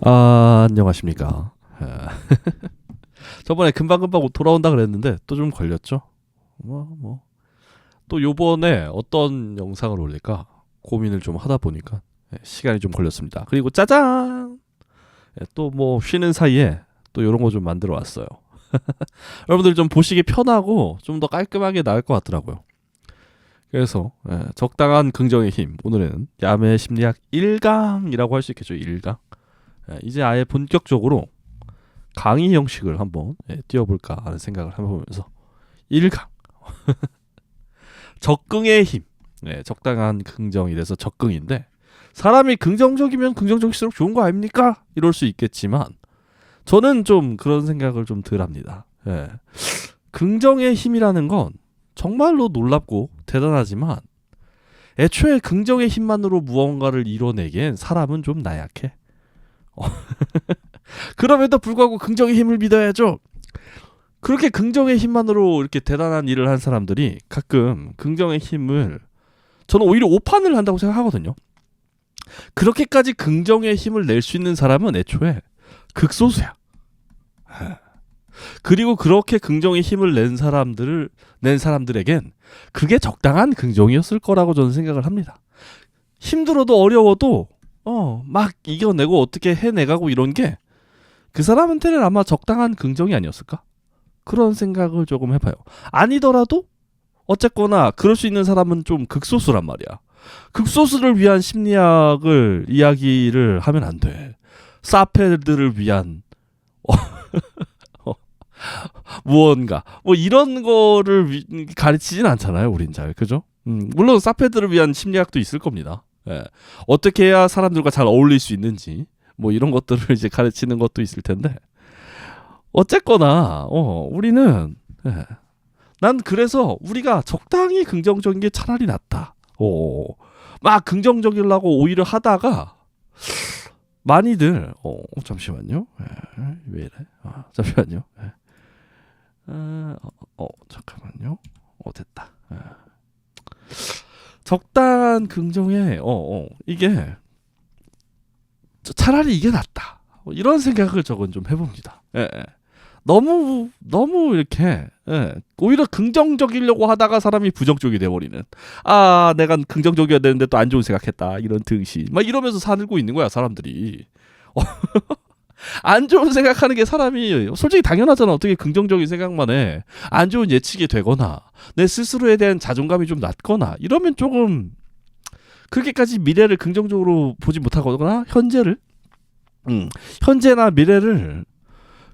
안녕하십니까. 저번에 금방금방 돌아온다 그랬는데 또 좀 걸렸죠. 또 요번에 어떤 영상을 올릴까 고민을 좀 하다 보니까 시간이 좀 걸렸습니다. 그리고 짜잔! 또 뭐 쉬는 사이에 또 요런 거 좀 만들어 왔어요. 여러분들 좀 보시기 편하고 좀 더 깔끔하게 나을 것 같더라고요. 그래서 적당한 긍정의 힘, 오늘은 야매 심리학 1강이라고 할 수 있겠죠. 1강. 이제 아예 본격적으로 강의 형식을 한번 띄워볼까 하는 생각을 해보면서 1강 적응의 힘. 적당한 긍정이래서 적응인데, 사람이 긍정적이면 긍정적일수록 좋은 거 아닙니까? 이럴 수 있겠지만 저는 좀 그런 생각을 좀 덜 합니다. 긍정의 힘이라는 건 정말로 놀랍고 대단하지만 애초에 긍정의 힘만으로 무언가를 이뤄내기엔 사람은 좀 나약해. 그럼에도 불구하고 긍정의 힘을 믿어야죠. 그렇게 긍정의 힘만으로 이렇게 대단한 일을 한 사람들이 가끔 긍정의 힘을, 저는 오히려 오판을 한다고 생각하거든요. 그렇게까지 긍정의 힘을 낼 수 있는 사람은 애초에 극소수야. 그리고 그렇게 긍정의 힘을 낸 사람들에겐 그게 적당한 긍정이었을 거라고 저는 생각을 합니다. 힘들어도 어려워도 막 이겨내고 어떻게 해내가고 이런 게 그 사람한테는 아마 적당한 긍정이 아니었을까? 그런 생각을 조금 해봐요. 아니더라도 어쨌거나 그럴 수 있는 사람은 좀 극소수란 말이야. 극소수를 위한 심리학을 이야기를 하면 안 돼. 사페들을 위한 무언가 뭐 이런 거를 가르치진 않잖아요, 우린 잘. 그죠? 물론 사페들을 위한 심리학도 있을 겁니다. 어떻게 해야 사람들과 잘 어울릴 수 있는지 뭐 이런 것들을 이제 가르치는 것도 있을 텐데, 어쨌거나 우리는 난 그래서 우리가 적당히 긍정적인 게 차라리 낫다. 막 긍정적이려고 오히려 하다가 많이들 잠시만요. 왜 이래? 잠시만요. 잠깐만요. 됐다. 적당한 긍정에 이게 차라리 이게 낫다. 이런 생각을 저건 좀 해봅니다. 너무 이렇게 오히려 긍정적이려고 하다가 사람이 부정적이 돼버리는, 내가 긍정적이어야 되는데 또 안 좋은 생각했다, 이런 등신 막 이러면서 살고 있는 거야 사람들이. 안 좋은 생각하는 게 사람이 솔직히 당연하잖아. 어떻게 긍정적인 생각만 해. 안 좋은 예측이 되거나 내 스스로에 대한 자존감이 좀 낮거나 이러면 조금 그렇게까지 미래를 긍정적으로 보지 못하거나 현재나 미래를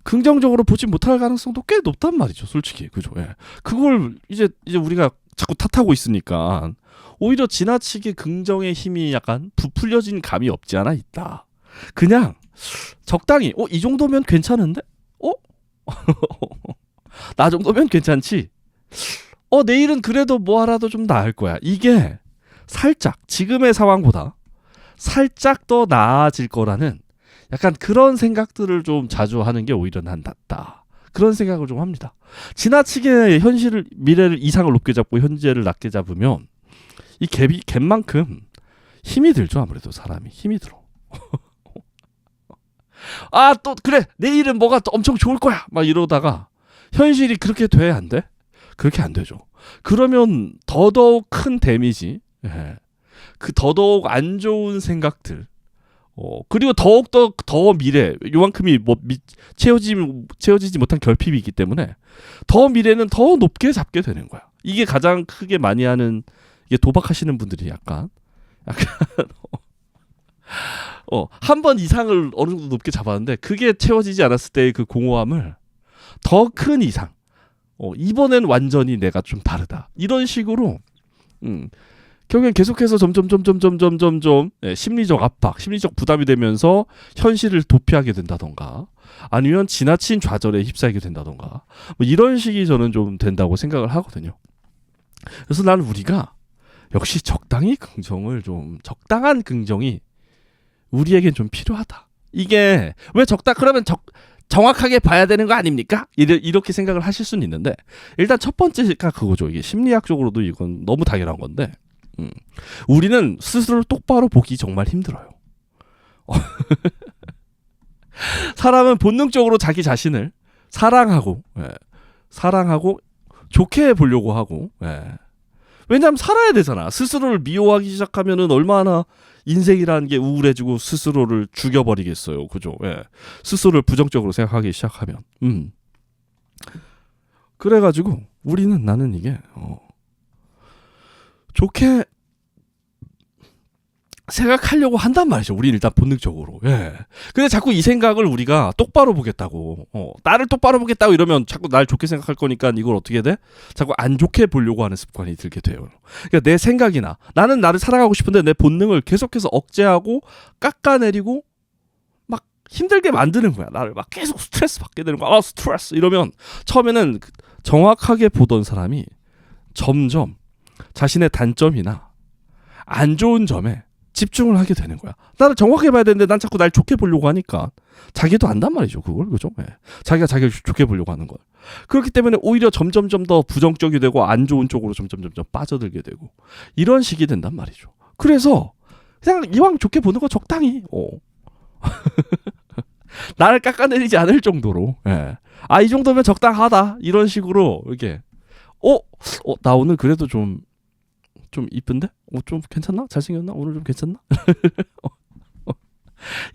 긍정적으로 보지 못할 가능성도 꽤 높단 말이죠, 솔직히. 그죠? 그걸 이제 우리가 자꾸 탓하고 있으니까 오히려 지나치게 긍정의 힘이 약간 부풀려진 감이 없지 않아 있다. 그냥 적당히 이 정도면 괜찮은데? 나 정도면 괜찮지? 내일은 그래도 뭐하라도 좀 나을 거야. 이게 살짝 지금의 상황보다 살짝 더 나아질 거라는 약간 그런 생각들을 좀 자주 하는 게 오히려 난 낫다. 그런 생각을 좀 합니다. 지나치게 미래를 이상을 높게 잡고 현재를 낮게 잡으면 이 갭만큼 힘이 들죠. 아무래도 사람이 힘이 들어. 또 그래, 내일은 뭐가 또 엄청 좋을 거야 막 이러다가 현실이 그렇게 돼? 안 돼? 그렇게 안 되죠. 그러면 더더욱 큰 데미지, 그 더더욱 안 좋은 생각들, 그리고 더욱더 더 미래, 요만큼이 뭐 채워지지 못한 결핍이 있기 때문에 더 미래는 더 높게 잡게 되는 거야. 이게 가장 크게 많이 하는, 이게 도박하시는 분들이 약간 한 번 이상을 어느 정도 높게 잡았는데 그게 채워지지 않았을 때의 그 공허함을 더 큰 이상, 이번엔 완전히 내가 좀 다르다, 이런 식으로 결국엔 계속해서 점점 심리적 압박, 심리적 부담이 되면서 현실을 도피하게 된다던가 아니면 지나친 좌절에 휩싸이게 된다던가 뭐 이런 식이 저는 좀 된다고 생각을 하거든요. 그래서 나는 우리가 역시 적당한 긍정이 우리에겐 좀 필요하다. 이게 왜 그러면 정확하게 봐야 되는 거 아닙니까? 이렇게 생각을 하실 수는 있는데, 일단 첫 번째가 그거죠. 이게 심리학적으로도 이건 너무 당연한 건데, 우리는 스스로를 똑바로 보기 정말 힘들어요. 사람은 본능적으로 자기 자신을 사랑하고 좋게 보려고 하고 왜냐하면 살아야 되잖아. 스스로를 미워하기 시작하면은 얼마나 인생이라는 게 우울해지고 스스로를 죽여버리겠어요. 그죠? 스스로를 부정적으로 생각하기 시작하면. 그래가지고 나는 이게 좋게 생각하려고 한단 말이죠. 우리 일단 본능적으로. 근데 자꾸 이 생각을 우리가 똑바로 보겠다고, 나를 똑바로 보겠다고 이러면 자꾸 날 좋게 생각할 거니까 이걸 어떻게 돼? 자꾸 안 좋게 보려고 하는 습관이 들게 돼요. 그러니까 내 생각이나 나는 나를 사랑하고 싶은데 내 본능을 계속해서 억제하고 깎아내리고 막 힘들게 만드는 거야. 나를 막 계속 스트레스 받게 되는 거야. 스트레스 이러면 처음에는 정확하게 보던 사람이 점점 자신의 단점이나 안 좋은 점에 집중을 하게 되는 거야. 나를 정확하게 봐야 되는데 난 자꾸 날 좋게 보려고 하니까 자기도 안단 말이죠. 그걸. 그죠? 자기가 자기를 좋게 보려고 하는 걸. 그렇기 때문에 오히려 점점 더 부정적이 되고 안 좋은 쪽으로 점점 빠져들게 되고 이런 식이 된단 말이죠. 그래서 그냥 이왕 좋게 보는 거 적당히 나를 깎아내리지 않을 정도로 이 정도면 적당하다 이런 식으로 이렇게 나 오늘 그래도 좀 이쁜데? 좀 괜찮나? 잘생겼나? 오늘 좀 괜찮나?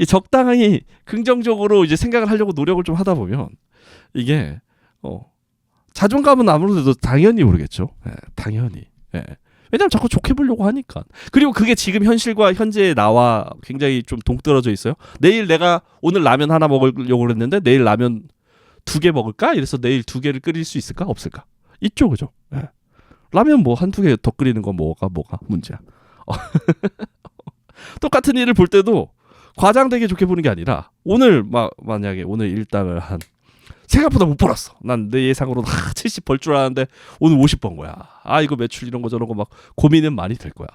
이 적당히 긍정적으로 이제 생각을 하려고 노력을 좀 하다 보면 이게 자존감은 아무래도 당연히 오르겠죠. 당연히. 왜냐면 자꾸 좋게 보려고 하니까. 그리고 그게 지금 현실과 현재의 나와 굉장히 좀 동떨어져 있어요. 내일 내가 오늘 라면 하나 먹으려고 그랬는데 내일 라면 2개 먹을까? 이래서 내일 2개를 끓일 수 있을까? 없을까? 있죠, 그죠? 라면 뭐 한두 개 더 끓이는 건 뭐가 문제야. 똑같은 일을 볼 때도 과장되게 좋게 보는 게 아니라 오늘 만약에 오늘 일당을 한 생각보다 못 벌었어. 난 내 예상으로 70 벌 줄 알았는데 오늘 50 번 거야. 이거 매출 이런 거 저런 거 막 고민은 많이 될 거야.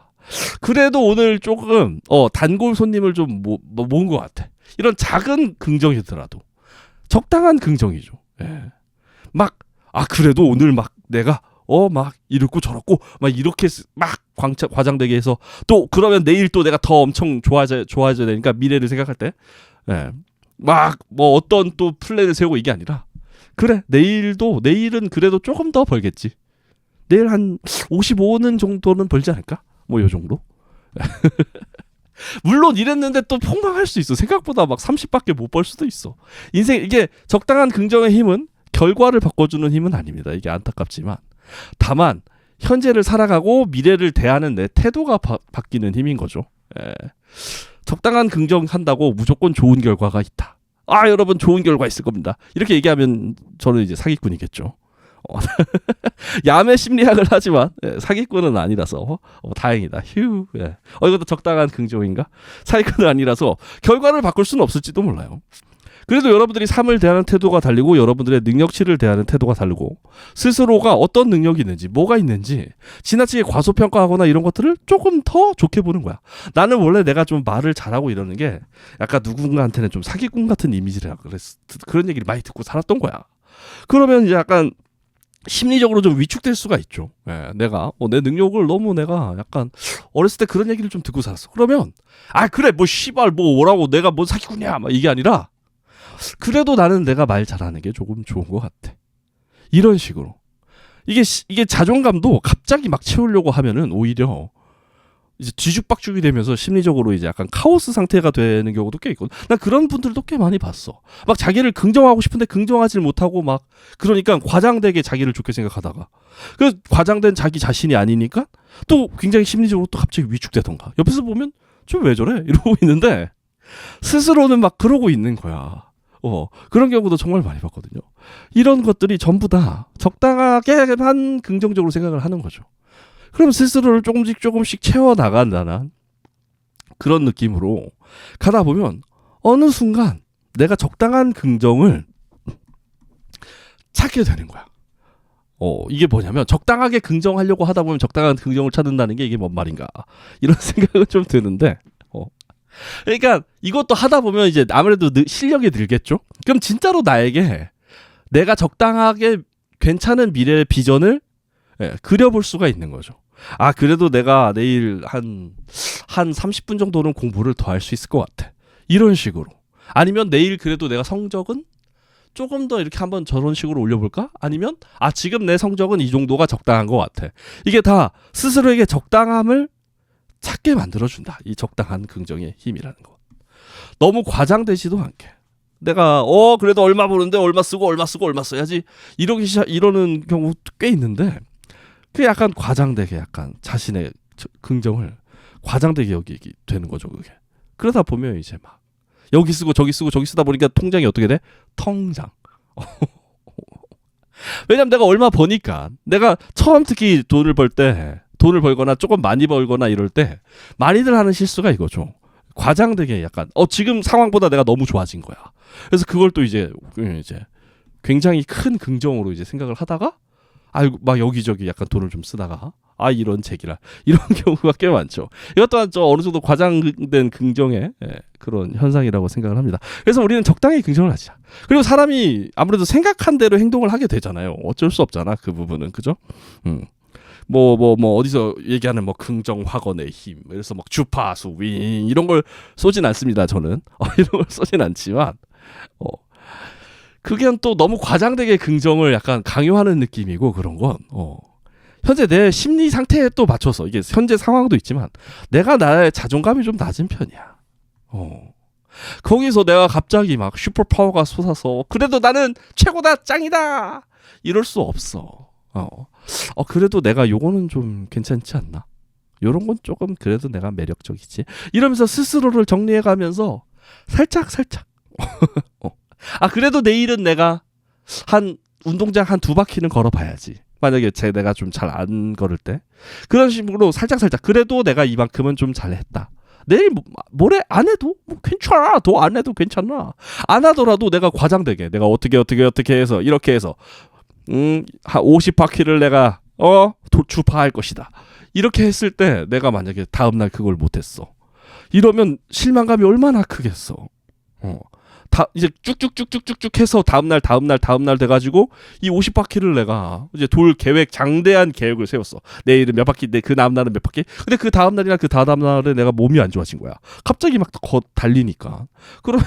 그래도 오늘 조금 단골 손님을 좀 모은 것 같아. 이런 작은 긍정이더라도 적당한 긍정이죠. 그래도 오늘 막 내가 막 이렇고 저렇고 막 이렇게 막 과장되게 해서 또 그러면 내일 또 내가 더 엄청 좋아져야 되니까 미래를 생각할 때 막 뭐 어떤 또 플랜을 세우고 이게 아니라 그래 내일은 그래도 조금 더 벌겠지. 내일 한 55는 정도는 벌지 않을까? 뭐 요 정도. 물론 이랬는데 또 폭망할 수 있어. 생각보다 막 30밖에 못 벌 수도 있어. 인생 이게 적당한 긍정의 힘은 결과를 바꿔주는 힘은 아닙니다. 이게 안타깝지만 다만 현재를 살아가고 미래를 대하는 내 태도가 바뀌는 힘인 거죠. 적당한 긍정한다고 무조건 좋은 결과가 있다. 여러분 좋은 결과 있을 겁니다. 이렇게 얘기하면 저는 이제 사기꾼이겠죠. 야매 심리학을 하지만 사기꾼은 아니라서 다행이다. 휴. 이것도 적당한 긍정인가? 사기꾼은 아니라서 결과를 바꿀 수는 없을지도 몰라요. 그래도 여러분들이 삶을 대하는 태도가 다르고 여러분들의 능력치를 대하는 태도가 다르고 스스로가 어떤 능력이 있는지 뭐가 있는지 지나치게 과소평가하거나 이런 것들을 조금 더 좋게 보는 거야. 나는 원래 내가 좀 말을 잘하고 이러는 게 약간 누군가한테는 좀 사기꾼 같은 이미지라 그런 얘기를 많이 듣고 살았던 거야. 그러면 이제 약간 심리적으로 좀 위축될 수가 있죠. 내가 내 능력을 너무 내가 약간 어렸을 때 그런 얘기를 좀 듣고 살았어. 그러면 그래 뭐 씨발 뭐라고 내가 뭔 사기꾼이야 막 이게 아니라 그래도 나는 내가 말 잘하는 게 조금 좋은 것 같아. 이런 식으로. 이게 자존감도 갑자기 막 채우려고 하면은 오히려 이제 뒤죽박죽이 되면서 심리적으로 이제 약간 카오스 상태가 되는 경우도 꽤 있거든. 나 그런 분들도 꽤 많이 봤어. 막 자기를 긍정하고 싶은데 긍정하지 못하고 막 그러니까 과장되게 자기를 좋게 생각하다가 그 과장된 자기 자신이 아니니까 또 굉장히 심리적으로 또 갑자기 위축되던가. 옆에서 보면 좀 왜 저래? 이러고 있는데 스스로는 막 그러고 있는 거야. 그런 경우도 정말 많이 봤거든요. 이런 것들이 전부 다 적당하게만 긍정적으로 생각을 하는 거죠. 그럼 스스로를 조금씩 채워나간다는 그런 느낌으로 가다 보면 어느 순간 내가 적당한 긍정을 찾게 되는 거야. 이게 뭐냐면 적당하게 긍정하려고 하다 보면 적당한 긍정을 찾는다는 게 이게 뭔 말인가 이런 생각은 좀 드는데 그러니까 이것도 하다 보면 이제 아무래도 실력이 늘겠죠. 그럼 진짜로 나에게 내가 적당하게 괜찮은 미래의 비전을 그려볼 수가 있는 거죠. 그래도 내가 내일 한 30분 정도는 공부를 더 할 수 있을 것 같아. 이런 식으로. 아니면 내일 그래도 내가 성적은 조금 더 이렇게 한번 저런 식으로 올려볼까? 아니면 지금 내 성적은 이 정도가 적당한 것 같아. 이게 다 스스로에게 적당함을 찾게 만들어준다. 이 적당한 긍정의 힘이라는 거. 너무 과장되지도 않게. 내가 그래도 얼마 버는데 얼마 쓰고 얼마 써야지 이러는 경우 꽤 있는데, 그게 약간 과장되게 약간 자신의 긍정을 과장되게 여기게 되는 거죠. 그게. 그러다 보면 이제 막 여기 쓰고 저기 쓰다 보니까 통장이 어떻게 돼? 텅장. 왜냐면 내가 얼마 버니까, 내가 처음 특히 돈을 벌거나 조금 많이 벌거나 이럴 때 많이들 하는 실수가 이거죠. 과장되게 약간 지금 상황보다 내가 너무 좋아진 거야. 그래서 그걸 또 이제 굉장히 큰 긍정으로 이제 생각을 하다가 막 여기저기 약간 돈을 좀 쓰다가 이런 제기라 이런 경우가 꽤 많죠. 이것 또한 어느 정도 과장된 긍정의 그런 현상이라고 생각을 합니다. 그래서 우리는 적당히 긍정을 하자. 그리고 사람이 아무래도 생각한 대로 행동을 하게 되잖아요. 어쩔 수 없잖아, 그 부분은. 그죠? 어디서 얘기하는 긍정 확언의 힘, 그래서 주파수 윙 이런 걸 쏘진 않습니다. 저는 이런 걸 쏘진 않지만 그게 또 너무 과장되게 긍정을 약간 강요하는 느낌이고, 그런 건 현재 내 심리 상태에 또 맞춰서, 이게 현재 상황도 있지만 내가 나의 자존감이 좀 낮은 편이야. 거기서 내가 갑자기 막 슈퍼 파워가 솟아서 그래도 나는 최고다, 짱이다 이럴 수 없어. 그래도 내가 요거는 좀 괜찮지 않나? 요런 건 조금 그래도 내가 매력적이지. 이러면서 스스로를 정리해가면서 살짝 그래도 내일은 내가 한 운동장 한 2바퀴는 걸어봐야지. 만약에 내가 좀 잘 안 걸을 때 그런 식으로 살짝 그래도 내가 이만큼은 좀 잘했다. 내일 모레 안 해도 괜찮아. 더 안 해도 괜찮아. 안 하더라도 내가 과장되게 내가 어떻게 해서 이렇게 해서 한 50바퀴를 내가 주파할 것이다. 이렇게 했을 때 내가 만약에 다음날 그걸 못했어. 이러면 실망감이 얼마나 크겠어. 이제 쭉쭉쭉쭉쭉 해서 다음날 돼가지고 이 50바퀴를 내가 이제 돌 계획, 장대한 계획을 세웠어. 내일은 몇 바퀴, 그 다음날은 몇 바퀴. 근데 그 다음날이나 그 다음날에 내가 몸이 안 좋아진 거야. 갑자기 막 달리니까. 그러면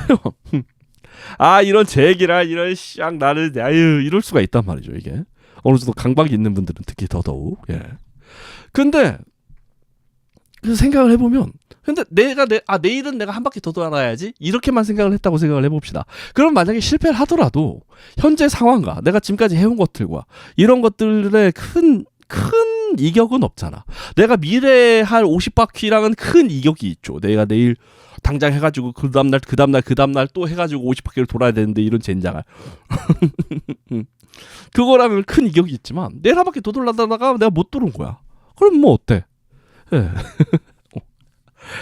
이런 제기라 이런 나를 이럴 수가 있단 말이죠. 이게 어느 정도 강박이 있는 분들은 특히 더더욱. 근데 그래서 생각을 해보면, 근데 내일은 내가 한 바퀴 더 돌아야지 이렇게만 생각을 했다고 생각을 해봅시다. 그럼 만약에 실패를 하더라도 현재 상황과 내가 지금까지 해온 것들과 이런 것들의 큰 이격은 없잖아. 내가 미래에 할 50바퀴랑은 큰 이격이 있죠. 내가 내일 당장 해가지고 그 다음날 또 해가지고 50바퀴를 돌아야 되는데 이런 젠장을 그거랑은 큰 이격이 있지만 내일 한 바퀴 더 돌아다가 내가 못 돌은 거야. 그럼 뭐 어때?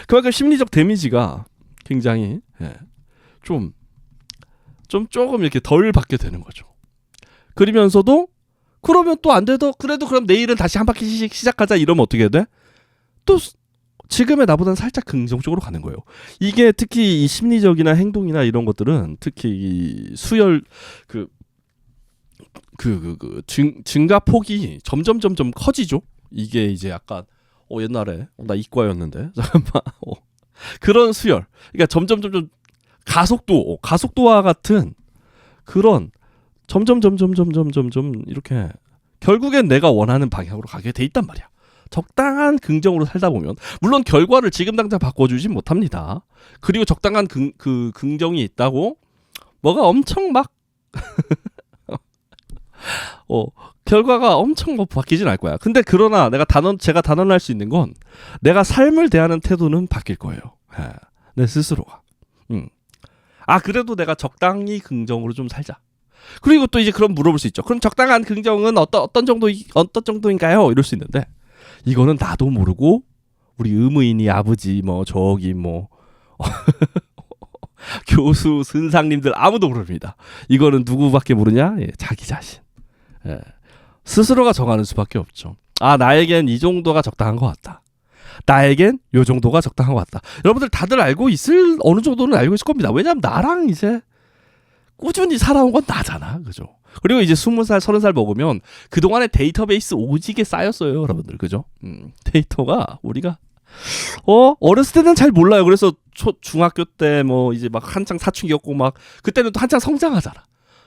그만큼 심리적 데미지가 굉장히 조금 이렇게 덜 받게 되는 거죠. 그러면서도 그러면 또 안 돼도 그래도 그럼 내일은 다시 한 바퀴씩 시작하자 이러면 어떻게 돼? 또 지금의 나보다는 살짝 긍정적으로 가는 거예요. 이게 특히 이 심리적이나 행동이나 이런 것들은 특히 이 수열 증가폭이 점점 커지죠. 이게 이제 약간 옛날에 나 이과였는데 잠깐만 그런 수열, 그러니까 점점 가속도와 같은 그런 점점 이렇게 결국엔 내가 원하는 방향으로 가게 돼 있단 말이야. 적당한 긍정으로 살다 보면 물론 결과를 지금 당장 바꿔주진 못합니다. 그리고 적당한 긍정이 있다고 뭐가 엄청 막 결과가 엄청 바뀌진 않을 거야. 근데 그러나 제가 단언할 수 있는 건 내가 삶을 대하는 태도는 바뀔 거예요. 내 스스로가. 그래도 내가 적당히 긍정으로 좀 살자. 그리고 또 이제 그럼 물어볼 수 있죠. 그럼 적당한 긍정은 어떤 정도인가요? 이럴 수 있는데 이거는 나도 모르고 우리 의무인이 아버지 저기 교수 선생님들 아무도 모릅니다. 이거는 누구밖에 모르냐? 자기 자신. 스스로가 정하는 수밖에 없죠. 나에겐 이 정도가 적당한 것 같다. 나에겐 요 정도가 적당한 것 같다. 여러분들 다들 어느 정도는 알고 있을 겁니다. 왜냐하면 나랑 이제 꾸준히 살아온 건 나잖아. 그죠? 그리고 이제 20살, 30살 먹으면 그동안의 데이터베이스 오지게 쌓였어요. 여러분들. 그죠? 데이터가 우리가 어렸을 때는 잘 몰라요. 그래서 중학교 때 뭐 이제 막 한창 사춘기였고 막 그때는 또 한창 성장하잖아.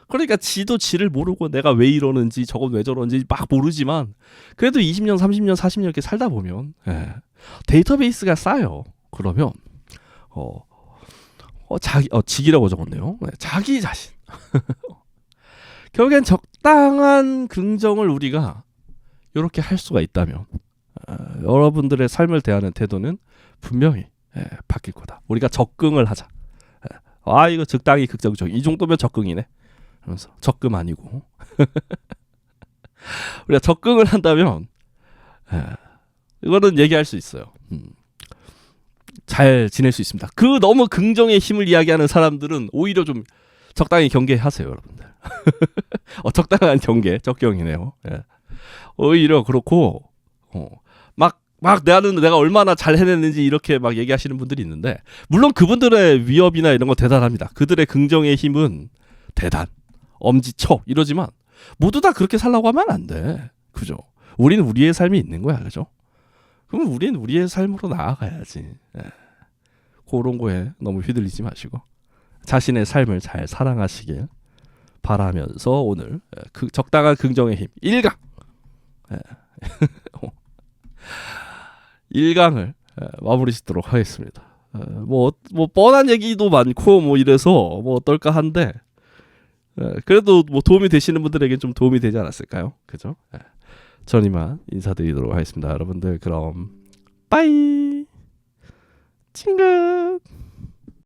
그러니까 지도 지를 모르고 내가 왜 이러는지 저건 왜 저러는지 막 모르지만 그래도 20년, 30년, 40년 이렇게 살다 보면 데이터베이스가 쌓여. 그러면 직이라고 적었네요. 자기 자신. 결국엔 적당한 긍정을 우리가 이렇게 할 수가 있다면 여러분들의 삶을 대하는 태도는 분명히 바뀔 거다. 우리가 적응을 하자. 이거 적당히 극적이죠. 이 정도면 적응이네. 하면서 적금 아니고 우리가 적응을 한다면 이거는 얘기할 수 있어요. 잘 지낼 수 있습니다. 그 너무 긍정의 힘을 이야기하는 사람들은 오히려 좀 적당히 경계하세요, 여러분들. 적당한 경계, 적경이네요. 오히려 그렇고 막 내가 얼마나 잘 해냈는지 이렇게 막 얘기하시는 분들이 있는데 물론 그분들의 위협이나 이런 거 대단합니다. 그들의 긍정의 힘은 대단, 엄지척 이러지만 모두 다 그렇게 살라고 하면 안 돼. 그죠? 우리는 우리의 삶이 있는 거야, 그죠? 그럼 우리는 우리의 삶으로 나아가야지. 그런 거에 너무 휘둘리지 마시고 자신의 삶을 잘 사랑하시길 바라면서 오늘 적당한 긍정의 힘 1강 1강을 마무리 짓도록 하겠습니다. 뭐 뻔한 얘기도 많고 뭐 이래서 뭐 어떨까 한데 그래도 뭐 도움이 되시는 분들에게 좀 도움이 되지 않았을까요? 그죠? 전 이만 인사드리도록 하겠습니다. 여러분들 그럼 빠이 찡긋.